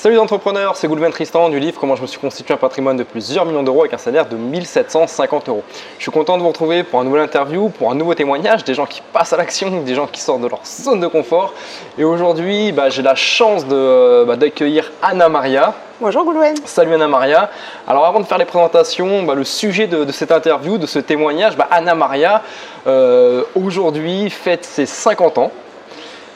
Salut les entrepreneurs, c'est Goulven Tristan du livre Comment je me suis constitué un patrimoine de plusieurs millions d'euros avec un salaire de 1750 euros. Je suis content de vous retrouver pour un nouvel interview, pour un nouveau témoignage, des gens qui passent à l'action, des gens qui sortent de leur zone de confort. Et aujourd'hui, j'ai la chance d'accueillir Anna Maria. Bonjour Goulven. Salut Anna Maria. Alors avant de faire les présentations, le sujet de cette interview, de ce témoignage, Anna Maria aujourd'hui fête ses 50 ans.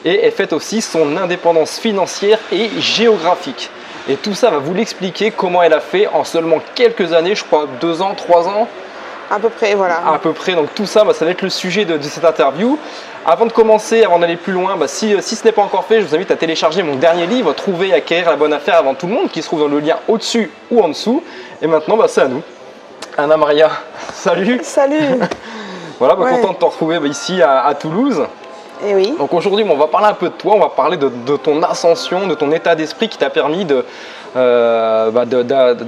Et elle fête aussi son indépendance financière et géographique. Et tout ça va vous l'expliquer comment elle a fait en seulement quelques années, je crois 2 ans, 3 ans. À peu près, voilà. À peu près, donc tout ça, ça va être le sujet de cette interview. Avant de commencer, avant d'aller plus loin, si ce n'est pas encore fait, je vous invite à télécharger mon dernier livre, Trouver et acquérir la bonne affaire avant tout le monde, qui se trouve dans le lien au-dessus ou en dessous. Et maintenant, c'est à nous. Anna Maria, salut. Salut. Voilà, content de te retrouver ici à Toulouse. Et oui. Donc aujourd'hui, on va parler un peu de toi, on va parler de ton ascension, de ton état d'esprit qui t'a permis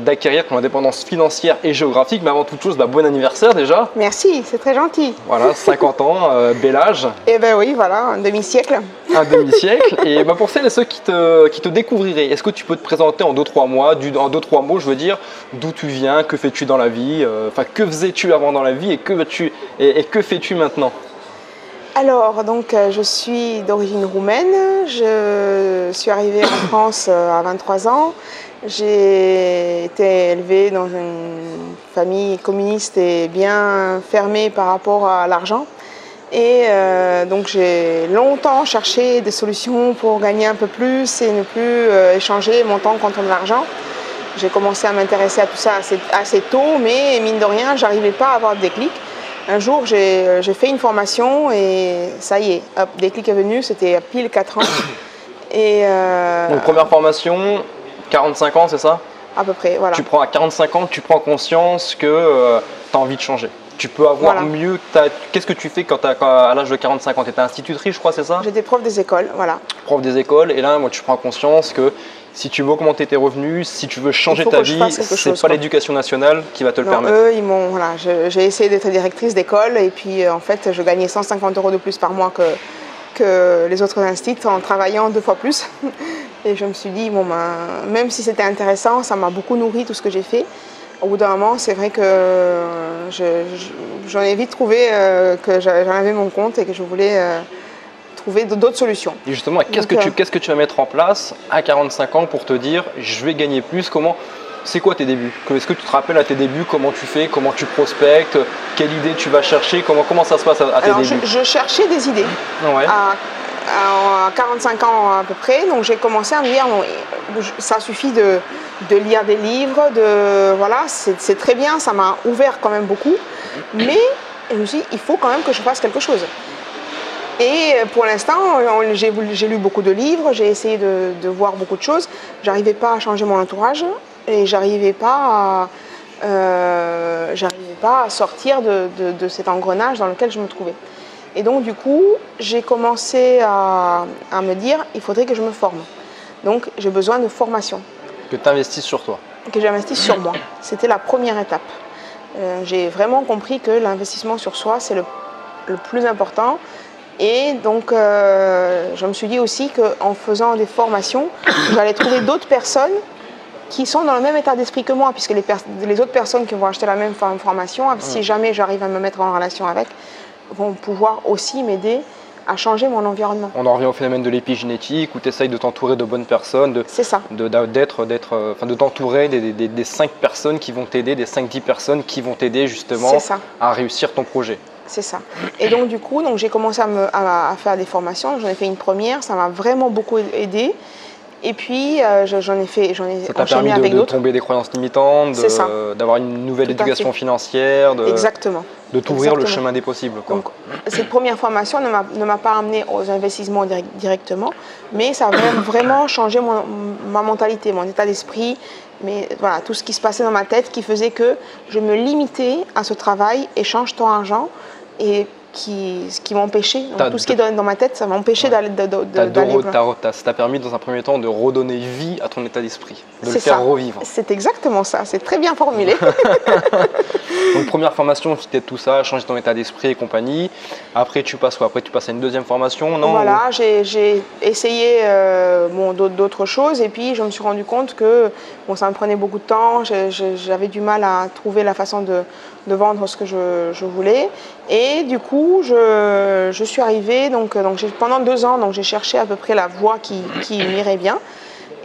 d'acquérir ton indépendance financière et géographique. Mais avant toute chose, bon anniversaire déjà. Merci, c'est très gentil. Voilà, 50 ans, bel âge. Et oui, voilà, un demi-siècle. Un demi-siècle. Et pour celles et ceux qui te découvriraient, est-ce que tu peux te présenter en 2-3 mots, je veux dire, d'où tu viens, que fais-tu dans la vie, que faisais-tu avant dans la vie et que fais-tu maintenant? Alors, donc, je suis d'origine roumaine. Je suis arrivée en France à 23 ans. J'ai été élevée dans une famille communiste et bien fermée par rapport à l'argent. Et donc, j'ai longtemps cherché des solutions pour gagner un peu plus et ne plus échanger mon temps contre de l'argent. J'ai commencé à m'intéresser à tout ça assez tôt, mais mine de rien, je n'arrivais pas à avoir de déclic. Un jour, j'ai fait une formation et ça y est, hop, déclic est venu, c'était pile 4 ans. Et donc première formation, 45 ans, c'est ça? À peu près, voilà. Tu prends à 45 ans, tu prends conscience que tu as envie de changer. Tu peux avoir mieux. Qu'est-ce que tu fais à l'âge de 45 ans? Tu étais institutrice, je crois, c'est ça? J'étais prof des écoles, voilà. Prof des écoles, et là, tu prends conscience que si tu veux augmenter tes revenus, si tu veux changer ta vie, c'est pas l'éducation nationale qui va te le permettre. J'ai essayé d'être directrice d'école et puis en fait, je gagnais 150 euros de plus par mois que les autres instituts en travaillant 2 fois plus. Et je me suis dit, même si c'était intéressant, ça m'a beaucoup nourri tout ce que j'ai fait. Au bout d'un moment, c'est vrai que j'en ai vite trouvé que j'en avais mon compte et que je voulais trouver d'autres solutions. Et justement, qu'est-ce que tu vas mettre en place à 45 ans pour te dire je vais gagner plus? C'est quoi tes débuts? Est-ce que tu te rappelles à tes débuts comment tu fais, comment tu prospectes, quelle idée tu vas chercher, comment ça se passe à tes débuts? Je cherchais des idées. Ouais. À 45 ans à peu près, donc j'ai commencé à me dire ça suffit de lire des livres, c'est très bien, ça m'a ouvert quand même beaucoup, mais je me suis dit il faut quand même que je fasse quelque chose. Et pour l'instant, j'ai lu beaucoup de livres, j'ai essayé de voir beaucoup de choses. J'arrivais pas à changer mon entourage et j'arrivais pas à sortir de cet engrenage dans lequel je me trouvais. Et donc du coup, j'ai commencé à me dire il faudrait que je me forme. Donc j'ai besoin de formation. Que tu investisses sur toi. Que j'investisse sur moi. C'était la première étape. J'ai vraiment compris que l'investissement sur soi, c'est le plus important. Et donc, je me suis dit aussi qu'en faisant des formations, j'allais trouver d'autres personnes qui sont dans le même état d'esprit que moi, puisque les autres personnes qui vont acheter la même formation, si jamais j'arrive à me mettre en relation avec, vont pouvoir aussi m'aider à changer mon environnement. On en revient au phénomène de l'épigénétique, où tu essayes de t'entourer de bonnes personnes, c'est ça. De t'entourer des 5 personnes qui vont t'aider, des 5-10 personnes qui vont t'aider justement à réussir ton projet. C'est ça. Et donc du coup, j'ai commencé à faire des formations. J'en ai fait une première, ça m'a vraiment beaucoup aidé. Et puis j'en ai enchaîné avec d'autres. De tomber des croyances limitantes, d'avoir une nouvelle éducation financière, Exactement. De t'ouvrir le chemin des possibles. Donc cette première formation ne m'a pas amené aux investissements directement, mais ça a vraiment changé ma mentalité, mon état d'esprit, mais voilà, tout ce qui se passait dans ma tête qui faisait que je me limitais à ce travail, échange temps-argent, et qui m'empêchait. Tout ce qui est dans ma tête, ça m'empêchait d'aller Ça t'a permis dans un premier temps de redonner vie à ton état d'esprit, de le faire revivre. C'est exactement ça, c'est très bien formulé. Donc première formation, c'était tout ça, changer ton état d'esprit et compagnie. Après tu passes quoi? Après tu passes à une deuxième formation, non? Voilà, j'ai essayé d'autres choses et puis je me suis rendu compte que ça me prenait beaucoup de temps, j'avais du mal à trouver la façon de vendre ce que je voulais. Et du coup, je suis arrivée, pendant 2 ans, j'ai cherché à peu près la voie qui m'irait bien.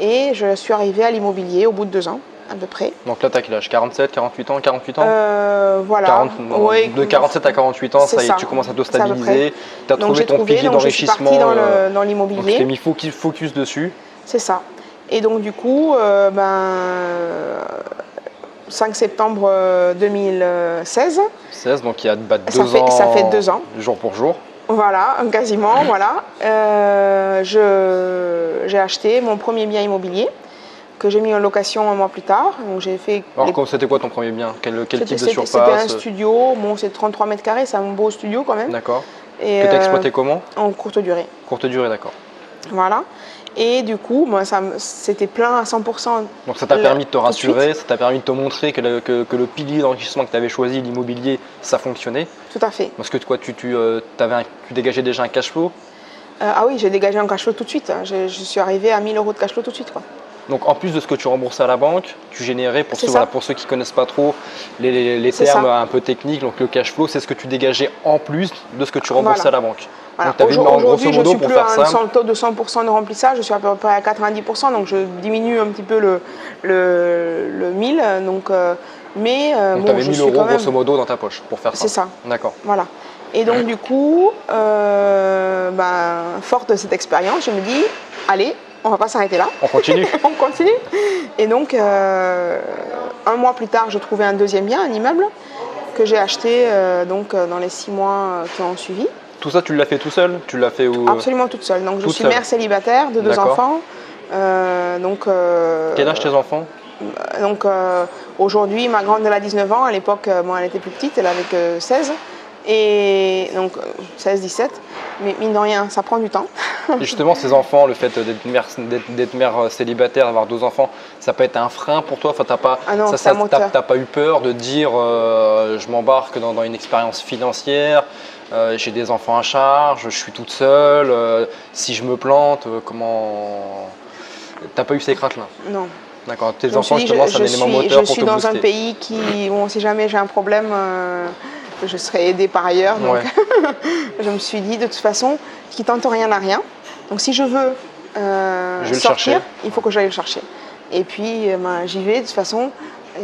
Et je suis arrivée à l'immobilier au bout de 2 ans, à peu près. Donc là, tu as quel âge? 47, 48 ans, 48 ans? Voilà. De 47 à 48 ans, ça y est, tu commences à te stabiliser. Tu as trouvé ton pilier d'enrichissement. Je suis partie dans l'immobilier. Donc tu t'es mis focus dessus. C'est ça. Et donc du coup, 5 septembre 2016. Donc il y a 2 ans. Ça fait 2 ans. Jour pour jour. Voilà, quasiment, voilà. J'ai acheté mon premier bien immobilier que j'ai mis en location 1 mois plus tard. Donc j'ai fait. Alors c'était quoi ton premier bien? Quel type de surface? C'était un studio, c'est 33 mètres carrés, c'est un beau studio quand même. D'accord. Que tu as exploité comment? En courte durée. Courte durée, d'accord. Voilà. Et du coup, c'était plein à 100%. Donc ça t'a permis de te rassurer, ça t'a permis de te montrer que le pilier d'enrichissement que tu avais choisi, l'immobilier, ça fonctionnait. Tout à fait. Parce que toi, tu dégageais déjà un cash flow. Ah oui, j'ai dégagé un cash flow tout de suite. Je suis arrivée à 1 000 € de cash flow tout de suite, quoi. Donc en plus de ce que tu remboursais à la banque, tu générais, pour ceux qui ne connaissent pas trop les termes un peu techniques, donc le cash flow, c'est ce que tu dégageais en plus de ce que tu remboursais à la banque. Voilà. Aujourd'hui, je ne suis plus à un taux de 100% de remplissage, je suis à peu près à 90%, donc je diminue un petit peu le 1000. Donc tu avais 1 000 € grosso modo dans ta poche pour faire ça. C'est ça. D'accord. Voilà. Et donc du coup, forte de cette expérience, je me dis, allez, on ne va pas s'arrêter là. On continue. On continue. Et donc, 1 mois plus tard, je trouvais un deuxième bien, un immeuble, que j'ai acheté dans les 6 mois qui ont suivi. Tout ça, tu l'as fait tout seul? Tu l'as fait où? Absolument toute seule. Donc, je suis mère célibataire de 2 enfants. Quel âge tes enfants? Donc, aujourd'hui, ma grande, elle a 19 ans. À l'époque, elle était plus petite, elle avait que 16. Et donc, 16-17. Mais mine de rien, ça prend du temps. Et justement, ces enfants, le fait d'être mère célibataire, d'avoir 2 enfants, ça peut être un frein pour toi? Enfin, t'as pas eu peur de dire je m'embarque dans une expérience financière, j'ai des enfants à charge, je suis toute seule, si je me plante, comment... T'as pas eu ces craintes-là? Non. D'accord, tes enfants, justement, c'est un élément moteur pour te booster. Je suis dans un pays qui, si jamais j'ai un problème, je serai aidée par ailleurs. Donc je me suis dit, de toute façon, qui tente rien n'a rien. Donc si je veux sortir, il faut que j'aille le chercher. Et puis j'y vais de toute façon.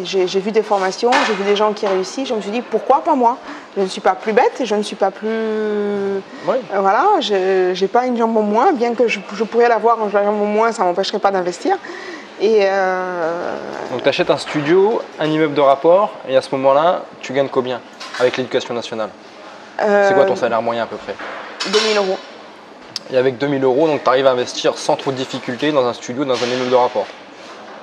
J'ai vu des formations, j'ai vu des gens qui réussissent. Je me suis dit, pourquoi pas moi? Je ne suis pas plus bête, je ne suis pas plus... voilà, je n'ai pas une jambe en moins, bien que je pourrais l'avoir une jambe en moins, ça ne m'empêcherait pas d'investir. Donc tu achètes un studio, un immeuble de rapport, et à ce moment-là, tu gagnes combien avec l'éducation nationale? C'est quoi ton salaire moyen à peu près? 2 000 €. Et avec 2 000 €, donc tu arrives à investir sans trop de difficultés dans un studio, dans un immeuble de rapport?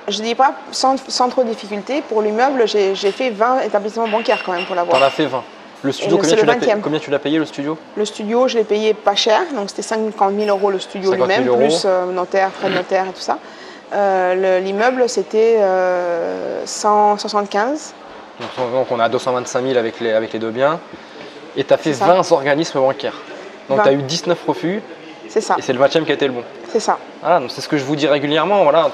Je ne dis pas sans trop de difficultés. Pour l'immeuble, j'ai fait 20 établissements bancaires quand même pour l'avoir. Tu en as fait 20. Le studio, combien tu l'as payé le studio? Le studio, je l'ai payé pas cher, donc c'était 50 000 € le studio lui-même, plus notaire, frais de notaire et tout ça. L'immeuble, c'était 175. Donc on a 225 000 avec les 2 biens. Et tu as fait 20 organismes bancaires. Donc tu as eu 19 refus. C'est ça. Et c'est le 20e qui a été le bon. C'est ça. Voilà, donc c'est ce que je vous dis régulièrement. Voilà.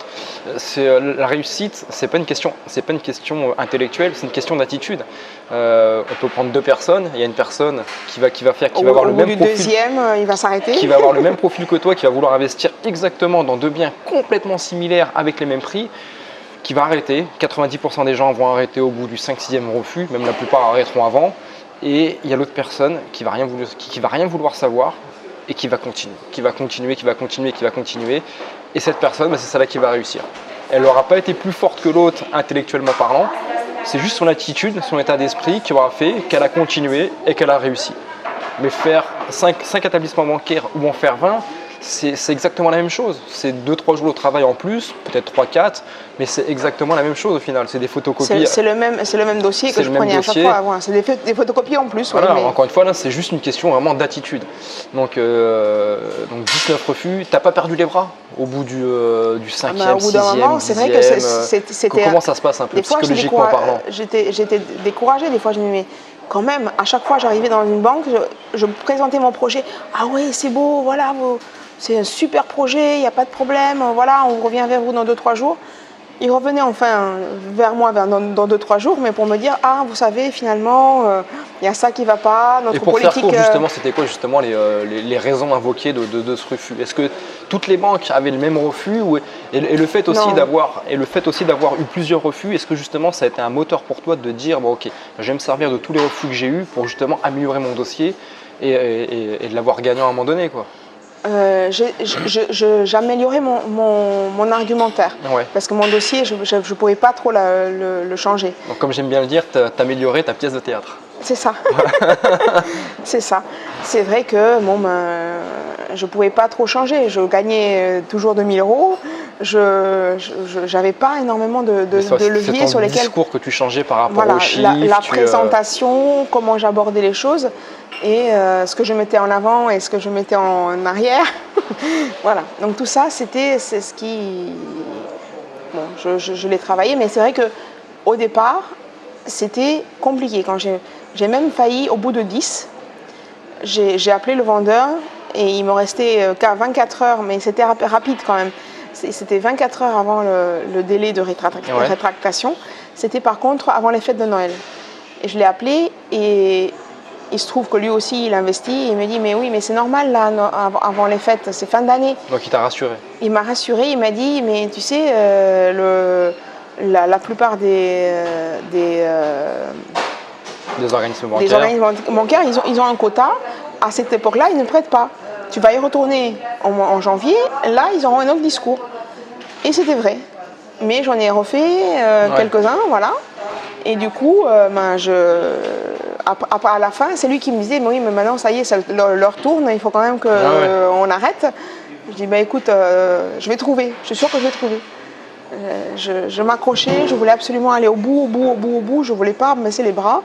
La réussite, c'est pas une question intellectuelle, c'est une question d'attitude. On peut prendre 2 personnes. Il y a une personne qui va avoir le même profil. Deuxième, il va s'arrêter. Qui va avoir le même profil que toi, qui va vouloir investir exactement dans 2 biens complètement similaires avec les mêmes prix, qui va arrêter. 90% des gens vont arrêter au bout du 5-6e refus, même la plupart arrêteront avant. Et il y a l'autre personne qui va rien vouloir savoir et qui va continuer. Et cette personne, c'est celle-là qui va réussir. Elle n'aura pas été plus forte que l'autre intellectuellement parlant. C'est juste son attitude, son état d'esprit qui aura fait qu'elle a continué et qu'elle a réussi. Mais faire 5 établissements bancaires ou en faire 20, c'est exactement la même chose. C'est 2-3 jours de travail en plus, peut-être 3-4, mais c'est exactement la même chose au final. C'est des photocopies. C'est le même dossier que je prenais à chaque fois. Voilà, c'est des photocopies en plus. Voilà, ouais, mais... Encore une fois, là, c'est juste une question vraiment d'attitude. Donc 19 refus. T'as pas perdu les bras au bout du 5e, 6e, c'est vrai que c'était... Comment ça se passe un peu psychologiquement parlant? J'étais découragée. Des fois, je me disais, mais quand même, à chaque fois, j'arrivais dans une banque, je présentais mon projet. Ah oui, c'est beau, voilà, c'est un super projet, il n'y a pas de problème, voilà, on revient vers vous dans 2-3 jours. Ils revenaient enfin vers moi dans 2-3 jours, mais pour me dire, ah, vous savez, finalement, il y a ça qui ne va pas, notre politique... Et pour politique... faire court, justement, c'était quoi justement les raisons invoquées de ce refus? Est-ce que toutes les banques avaient le même refus et le fait aussi d'avoir eu plusieurs refus, est-ce que justement ça a été un moteur pour toi de dire, bon ok, je vais me servir de tous les refus que j'ai eus pour justement améliorer mon dossier et de l'avoir gagnant à un moment donné, quoi? J'améliorais mon argumentaire, ouais. Parce que mon dossier, je ne pouvais pas trop le changer. Donc comme j'aime bien le dire, tu as amélioré ta pièce de théâtre. C'est ça. C'est ça. C'est vrai que je ne pouvais pas trop changer. Je gagnais toujours 2 000 €. Je n'avais pas énormément de leviers sur lesquels... C'est ton discours que tu changeais par rapport aux chiffres. La présentation, comment j'abordais les choses et ce que je mettais en avant et ce que je mettais en arrière. Voilà. Donc tout ça, c'est ce qui... Bon, je l'ai travaillé, mais c'est vrai qu'au départ, c'était compliqué. Quand j'ai même failli, au bout de 10, j'ai appelé le vendeur et il me restait qu'à 24 heures, mais c'était rapide quand même. C'était 24 heures avant le délai de rétractation. C'était par contre avant les fêtes de Noël. Et je l'ai appelé et il se trouve que lui aussi il investit. Et il me dit mais oui, mais c'est normal là, avant les fêtes, c'est fin d'année. Donc il t'a rassuré? Il m'a rassuré, il m'a dit mais tu sais, la plupart des organismes bancaires, ils ont un quota. À cette époque-là, ils ne prêtent pas. Tu vas y retourner en janvier, là, ils auront un autre discours. Et c'était vrai. Mais j'en ai refait quelques-uns, voilà. Et du coup, à la fin, c'est lui qui me disait, oui, mais maintenant, ça y est, leur tourne, il faut quand même qu'on arrête. Je dis, écoute, je vais trouver, je suis sûre que je vais trouver. Je m'accrochais, je voulais absolument aller au bout, je ne voulais pas me baisser les bras.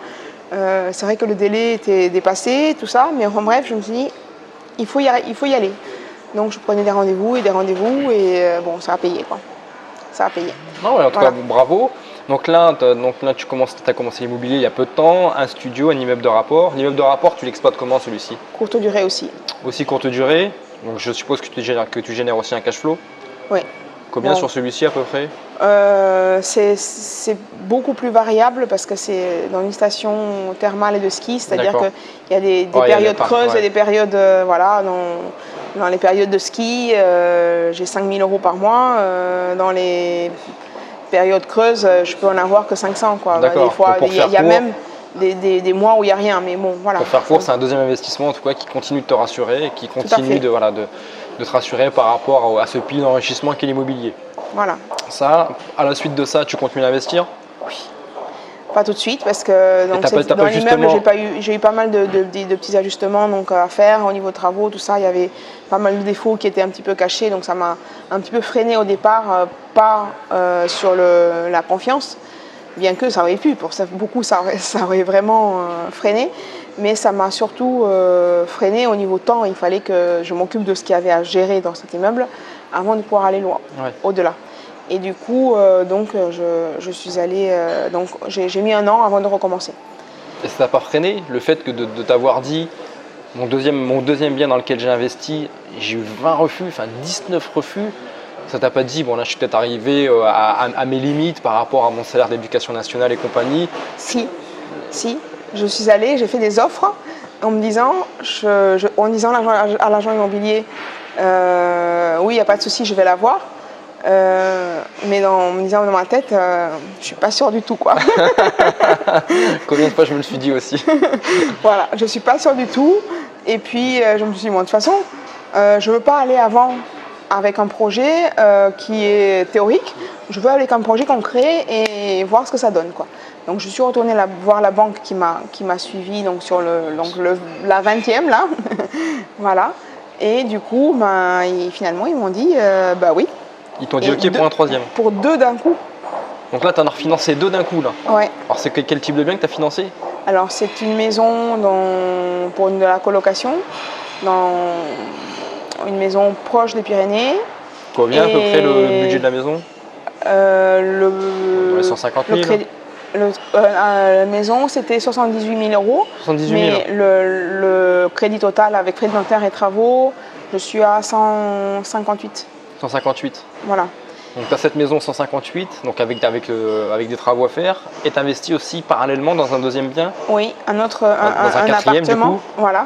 C'est vrai que le délai était dépassé, tout ça, mais en bref, je me suis dit, il faut y aller. Donc je prenais des rendez-vous et bon, ça a payé, quoi. Ça a payé. En tout cas, bravo. Donc là, tu as commencé l'immobilier il y a peu de temps, un studio, un immeuble de rapport. L'immeuble de rapport, tu l'exploites comment celui-ci? Courte durée aussi. Aussi courte durée. Donc je suppose que tu génères aussi un cash flow. Oui. Combien sur celui-ci à peu près? C'est beaucoup plus variable parce que c'est dans une station thermale et de ski, c'est-à-dire qu'il y a des périodes creuses et des périodes, dans les périodes de ski, j'ai 5 000 € par mois. Dans les périodes creuses, je peux en avoir que 500. Quoi. Des fois, il y a même des mois où il n'y a rien, mais bon, voilà. Pour faire court, c'est un deuxième investissement en tout cas qui continue de te rassurer et qui continue de te rassurer par rapport à ce pilier d'enrichissement qu'est l'immobilier. Voilà. Ça, à la suite de ça, tu continues à investir? Oui. Pas tout de suite parce que dans l'immeuble, j'ai eu pas mal de petits ajustements à faire au niveau de travaux, tout ça. Il y avait pas mal de défauts qui étaient un petit peu cachés, donc ça m'a un petit peu freiné au départ, pas sur la confiance, bien que ça aurait pu, pour beaucoup ça aurait vraiment freiné, mais ça m'a surtout freiné au niveau temps. Il fallait que je m'occupe de ce qu'il y avait à gérer dans cet immeuble avant de pouvoir aller loin, au-delà. Et du coup, je suis allée, j'ai mis 1 an avant de recommencer. Et ça t'a pas freiné le fait que de t'avoir dit, mon deuxième bien dans lequel j'ai investi, j'ai eu 20 refus, 19 refus. Ça t'a pas dit, bon là je suis peut-être arrivé à mes limites par rapport à mon salaire d'éducation nationale et compagnie? Si, je suis allée, j'ai fait des offres en me disant, à l'agent immobilier, oui, il n'y a pas de souci, je vais l'avoir. Mais en me disant dans ma tête, je suis pas sûre du tout, quoi. Combien de fois je me le suis dit aussi. Voilà, je suis pas sûre du tout. Et puis je me suis dit, bon, de toute façon, je veux pas aller avant avec un projet qui est théorique. Je veux aller avec un projet concret et voir ce que ça donne, quoi. Donc je suis retournée voir la banque qui m'a suivie donc sur la 20e là, voilà. Et du coup, finalement, ils m'ont dit bah oui. Ils t'ont dit OK pour un troisième. Pour 2 d'un coup. Donc là, tu en as refinancé 2 d'un coup là. Ouais. Alors c'est quel type de bien que tu as financé? Alors c'est une maison pour de la colocation, dans une maison proche des Pyrénées. Combien à peu près le budget de la maison? Dans les 150 000. La maison, c'était 78 000 euros. 78 000. Mais le crédit total avec frais de notaire et travaux, je suis à 158. 158. Voilà. Donc tu as cette maison 158, donc avec des travaux à faire, et tu investis aussi parallèlement dans un deuxième bien? Oui, un quatrième appartement. du coup. Voilà.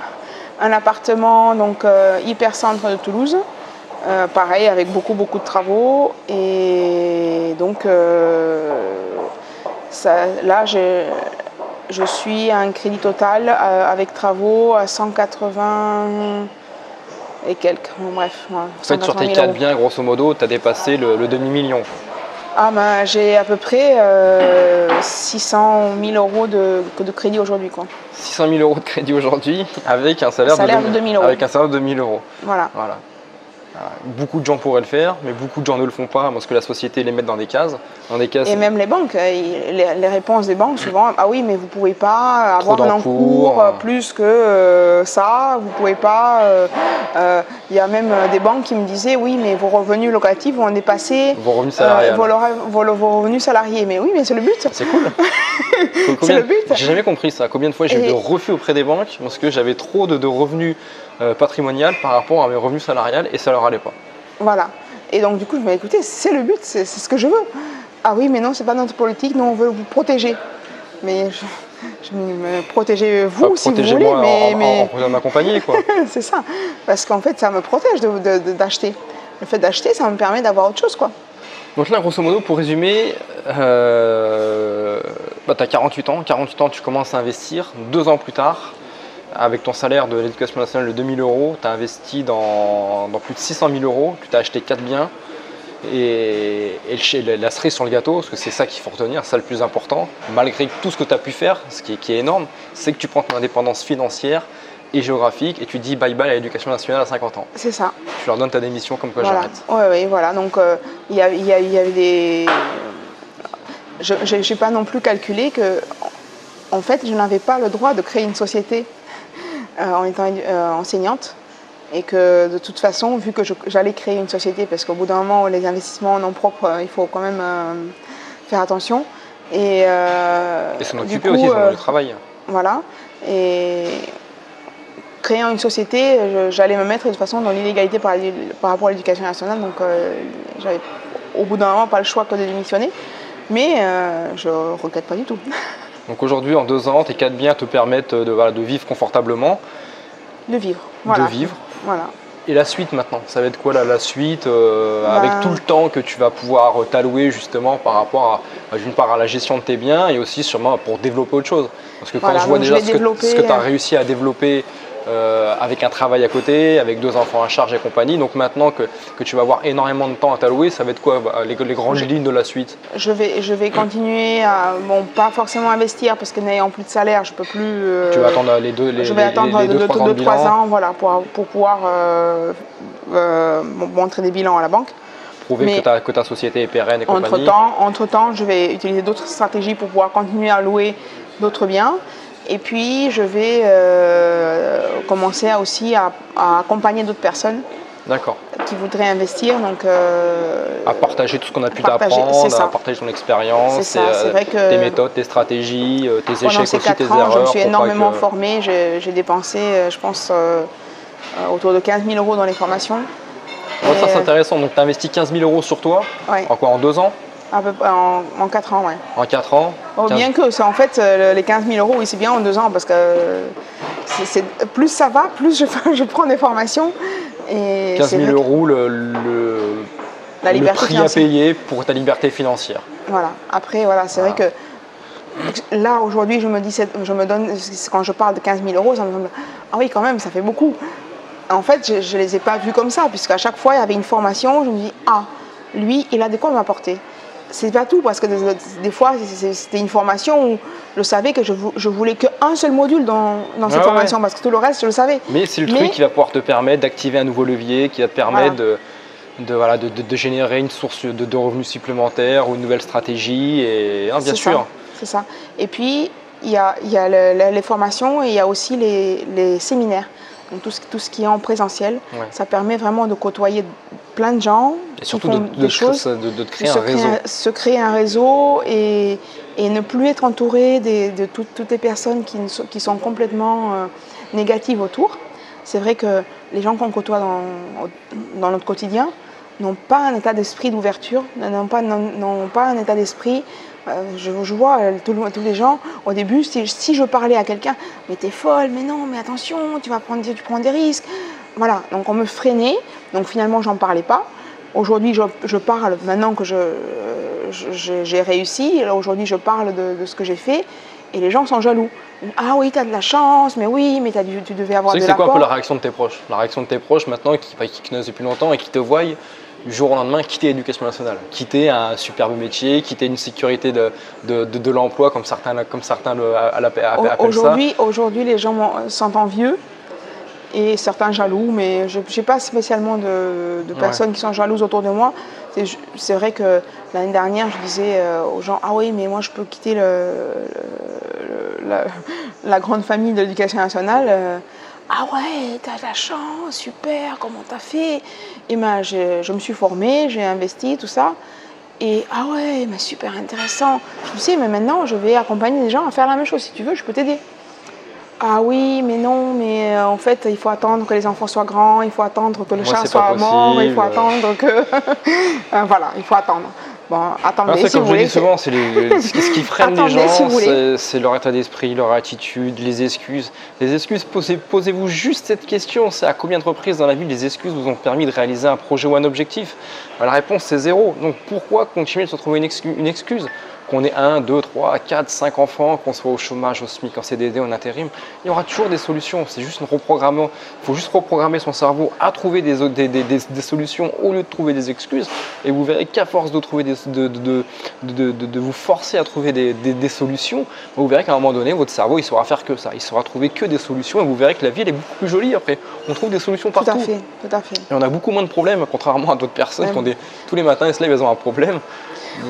Un appartement donc hyper centre de Toulouse. Pareil, avec beaucoup de travaux. Et donc là, je suis à un crédit total avec travaux à 180 et quelques. Bon, bref. En fait, sur tes 4 biens, grosso modo, tu as dépassé le demi-million. J'ai à peu près 600 000 euros de crédit aujourd'hui, quoi. 600 000 euros de crédit aujourd'hui avec un salaire de 2 000 euros. Avec un salaire de 2 000 euros. Voilà. Beaucoup de gens pourraient le faire, mais beaucoup de gens ne le font pas parce que la société les met dans des cases. Et même les banques, les réponses des banques souvent, ah oui, mais vous ne pouvez pas avoir un encours plus que ça, vous ne pouvez pas. Il y a même des banques qui me disaient, oui, mais vos revenus locatifs vont dépasser vos revenus salariés. Vos revenus salariés. Mais oui, mais c'est le but. C'est cool. C'est le but. J'ai jamais compris ça. Combien de fois j'ai eu de refus auprès des banques parce que j'avais trop de revenus patrimonial par rapport à mes revenus salariales et ça leur allait pas. Voilà. Et donc du coup, je me dis, écoutez, c'est le but, c'est ce que je veux. Ah oui, mais non, c'est pas notre politique, nous on veut vous protéger. Mais je me protégez vous si vous voulez, mais en m'accompagner quoi. C'est ça, parce qu'en fait, ça me protège d'acheter. Le fait d'acheter, ça me permet d'avoir autre chose quoi. Donc là, grosso modo, pour résumer, tu as 48 ans, tu commences à investir, 2 ans plus tard, avec ton salaire de l'éducation nationale de 2 000 euros, tu as investi dans plus de 600 000 euros, tu t'as acheté 4 biens. Et la cerise sur le gâteau, parce que c'est ça qu'il faut retenir, c'est le plus important, malgré tout ce que tu as pu faire, ce qui est énorme, c'est que tu prends ton indépendance financière et géographique et tu dis bye bye à l'éducation nationale à 50 ans. C'est ça. Tu leur donnes ta démission comme quoi j'arrête. Oui, voilà. Donc il y avait des. Je n'ai pas non plus calculé que, en fait, je n'avais pas le droit de créer une société en étant enseignante. Et que de toute façon, vu que j'allais créer une société, parce qu'au bout d'un moment, les investissements en nom propre, il faut quand même faire attention. Et s'en occuper aussi dans le travail. Voilà. Et créant une société, j'allais me mettre de toute façon dans l'illégalité par rapport à l'éducation nationale. Donc j'avais au bout d'un moment pas le choix que de démissionner. Mais je ne regrette pas du tout. Donc aujourd'hui, en 2 ans, tes 4 biens te permettent de vivre confortablement. De vivre. Voilà. De vivre. Voilà. Et la suite maintenant, ça va être quoi la suite avec tout le temps que tu vas pouvoir t'allouer justement par rapport d'une part à la gestion de tes biens et aussi sûrement pour développer autre chose. Parce que quand je vois déjà ce que tu as réussi à développer avec un travail à côté, avec 2 enfants à charge et compagnie, donc maintenant que tu vas avoir énormément de temps à t'allouer, ça va être quoi les grandes lignes de la suite? Je vais continuer à, pas forcément investir parce que n'ayant plus de salaire, je peux plus. Tu vas attendre je vais attendre 2-3 ans, voilà, pour pouvoir montrer des bilans à la banque. Prouver que ta société est pérenne et compagnie. Entre-temps, je vais utiliser d'autres stratégies pour pouvoir continuer à louer d'autres biens. Et puis, je vais commencer aussi à accompagner d'autres personnes qui voudraient investir. Donc, à partager tout ce qu'on a pu t'apprendre, à partager ton expérience, tes méthodes, tes stratégies, tes échecs aussi, tes erreurs. Je me suis énormément formée. J'ai dépensé, je pense, autour de 15 000 euros dans les formations. Oh, ça, c'est intéressant. Donc, tu as investi 15 000 euros sur toi en 2 ans? À peu près en 4 ans, oui. En 4 ans Bien que, en fait, les 15 000 euros, oui, c'est bien en 2 ans, parce que plus ça va, plus je prends des formations. Et 15 000 euros, le prix à payer pour ta liberté financière. Voilà. Après, voilà, c'est vrai que là, aujourd'hui, je me donne, quand je parle de 15 000 euros, ça me semble, ah oui, quand même, ça fait beaucoup. En fait, je ne les ai pas vus comme ça, puisqu'à chaque fois, il y avait une formation, je me dis, lui, il a de quoi m'apporter. c'est pas tout, parce que des fois, c'était une formation où je savais que je voulais qu'un seul module dans cette formation, parce que tout le reste, je le savais. Mais c'est le truc qui va pouvoir te permettre d'activer un nouveau levier, qui va te permettre de générer une source de revenus supplémentaires ou une nouvelle stratégie, et bien sûr. C'est ça. Et puis, il y a les formations et il y a aussi les séminaires. Donc tout ce qui est en présentiel, ça permet vraiment de côtoyer plein de gens et surtout qui font des choses, de créer un réseau. Se créer un réseau et ne plus être entouré de toutes les personnes qui sont complètement négatives autour. C'est vrai que les gens qu'on côtoie dans notre quotidien n'ont pas un état d'esprit d'ouverture, n'ont pas un état d'esprit. Je vois tous les gens, au début, si je parlais à quelqu'un, mais t'es folle, mais non, mais attention, tu prends des risques. Voilà, donc on me freinait, donc finalement, j'en parlais pas. Aujourd'hui, je parle, maintenant que j'ai réussi, aujourd'hui, je parle de ce que j'ai fait, et les gens sont jaloux. Ah oui, tu as de la chance, mais oui, mais tu devais avoir de l'apport. C'est quoi un peu la réaction de tes proches? La réaction de tes proches maintenant, qui connaissent depuis longtemps et qui te voient du jour au lendemain quitter l'éducation nationale, quitter un superbe métier, quitter une sécurité de l'emploi comme certains appellent ça. Aujourd'hui, les gens sont envieux et certains jaloux, mais je n'ai pas spécialement de personnes qui sont jalouses autour de moi. C'est vrai que l'année dernière, je disais aux gens, ah oui, mais moi je peux quitter la grande famille de l'éducation nationale. Ah ouais, t'as de la chance, super, comment t'as fait? Et ben, je me suis formée, j'ai investi, tout ça. Et ah ouais, mais super intéressant. Je me dis, mais maintenant, je vais accompagner les gens à faire la même chose. Si tu veux, je peux t'aider. Ah oui, mais non, mais en fait, il faut attendre que les enfants soient grands, il faut attendre que le chat soit mort, il faut attendre que... voilà, il faut attendre. Bon, attendez, si vous voulez. Souvent, ce qui freine les gens, c'est leur état d'esprit, leur attitude, les excuses. Les excuses, posez-vous juste cette question, c'est à combien de reprises dans la vie les excuses vous ont permis de réaliser un projet ou un objectif? La réponse, c'est 0. Donc pourquoi continuer de se trouver une excuse? Qu'on ait 1, 2, 3, 4, 5 enfants, qu'on soit au chômage, au SMIC, en CDD, en intérim, il y aura toujours des solutions. C'est juste il faut juste reprogrammer son cerveau à trouver des solutions au lieu de trouver des excuses. Et vous verrez qu'à force de vous forcer à trouver des solutions, vous verrez qu'à un moment donné, votre cerveau, il saura faire que ça. Il saura trouver que des solutions et vous verrez que la vie, elle est beaucoup plus jolie après. On trouve des solutions partout. Tout à fait. Et on a beaucoup moins de problèmes, contrairement à d'autres personnes qui tous les matins, ils se lèvent, ils ont un problème.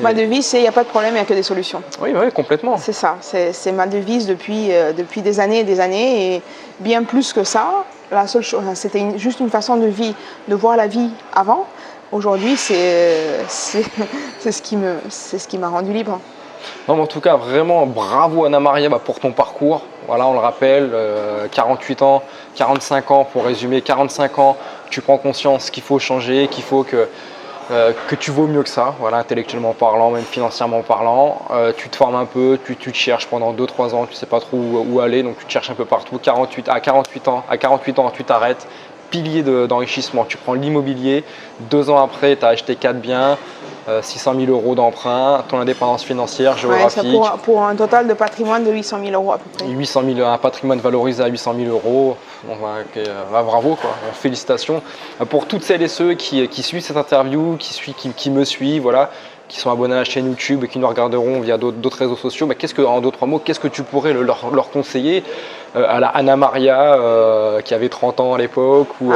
Ma devise, c'est il n'y a pas de problème, il n'y a que des solutions. Oui, complètement. C'est ça, c'est ma devise depuis des années et des années. Et bien plus que ça, la seule chose, c'était juste une façon de voir la vie avant. Aujourd'hui, c'est ce qui m'a rendu libre. Non, mais en tout cas, vraiment bravo Anna-Maria pour ton parcours. Voilà, on le rappelle, 48 ans, 45 ans, pour résumer, 45 ans, tu prends conscience qu'il faut changer, qu'il faut que tu vaux mieux que ça, voilà, intellectuellement parlant, même financièrement parlant. Tu te formes un peu, tu te cherches pendant 2-3 ans, tu ne sais pas trop où aller, donc tu te cherches un peu partout. À 48 ans, tu t'arrêtes. Pilier d'enrichissement, tu prends l'immobilier, 2 ans après, tu as acheté 4 biens, 600 000 euros d'emprunt, ton indépendance financière, géographique. Ouais, pour un total de patrimoine de 800 000 euros à peu près. 800 000, un patrimoine valorisé à 800 000 euros, bravo, quoi. Félicitations. Pour toutes celles et ceux qui suivent cette interview, qui me suivent, voilà, qui sont abonnés à la chaîne YouTube et qui nous regarderont via d'autres réseaux sociaux, en 2-3 mots, qu'est-ce que tu pourrais leur conseiller à la Anna-Maria qui avait 30 ans à l'époque, ou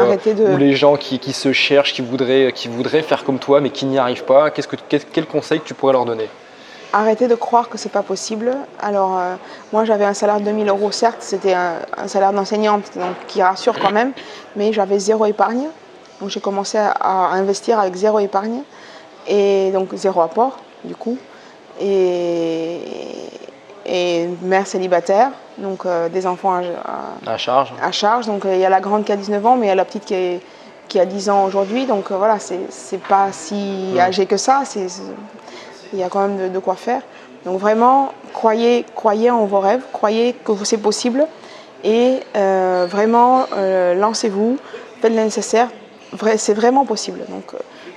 les gens qui se cherchent, qui voudraient faire comme toi mais qui n'y arrivent pas, quel conseil tu pourrais leur donner? Arrêtez de croire que c'est pas possible. Alors moi j'avais un salaire de 2 000 euros, certes c'était un salaire d'enseignante donc qui rassure quand même, mais j'avais 0 épargne. Donc j'ai commencé à investir avec 0 épargne et donc 0 apport du coup. Et mère célibataire, donc des enfants à charge. Donc il y a la grande qui a 19 ans, mais il y a la petite qui a 10 ans aujourd'hui. Donc voilà, c'est pas si âgé que ça. Il y a quand même de quoi faire. Donc vraiment, croyez en vos rêves, croyez que c'est possible et vraiment lancez-vous, faites le nécessaire. C'est vraiment possible. Donc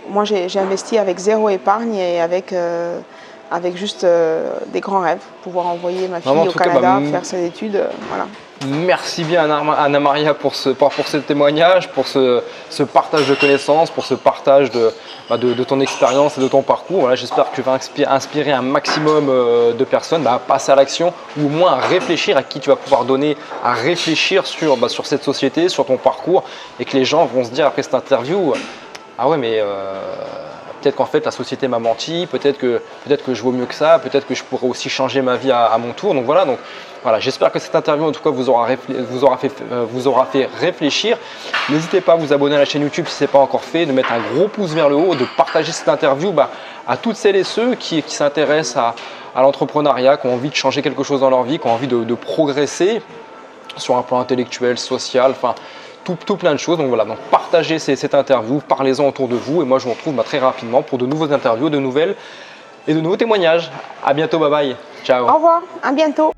moi j'ai investi avec 0 épargne et avec juste des grands rêves, pouvoir envoyer ma fille au Canada, faire ses études, voilà. Merci bien Anna Maria pour ce témoignage, pour ce partage de connaissances, pour ce partage de ton expérience et de ton parcours. Voilà, j'espère que tu vas inspirer un maximum de personnes à passer à l'action ou au moins à réfléchir, à qui tu vas pouvoir donner à réfléchir sur cette société, sur ton parcours, et que les gens vont se dire après cette interview, ah ouais mais peut-être qu'en fait la société m'a menti, peut-être que je vaux mieux que ça, peut-être que je pourrais aussi changer ma vie à mon tour. Donc voilà, j'espère que cette interview en tout cas vous aura fait réfléchir. N'hésitez pas à vous abonner à la chaîne YouTube si ce n'est pas encore fait, de mettre un gros pouce vers le haut, de partager cette interview à toutes celles et ceux qui s'intéressent à l'entrepreneuriat, qui ont envie de changer quelque chose dans leur vie, qui ont envie de progresser sur un plan intellectuel, social, enfin tout plein de choses. Donc voilà, donc partagez cette interview, parlez-en autour de vous, et moi je vous retrouve très rapidement pour de nouvelles interviews, de nouveaux témoignages. À bientôt, bye bye, ciao. Au revoir, à bientôt.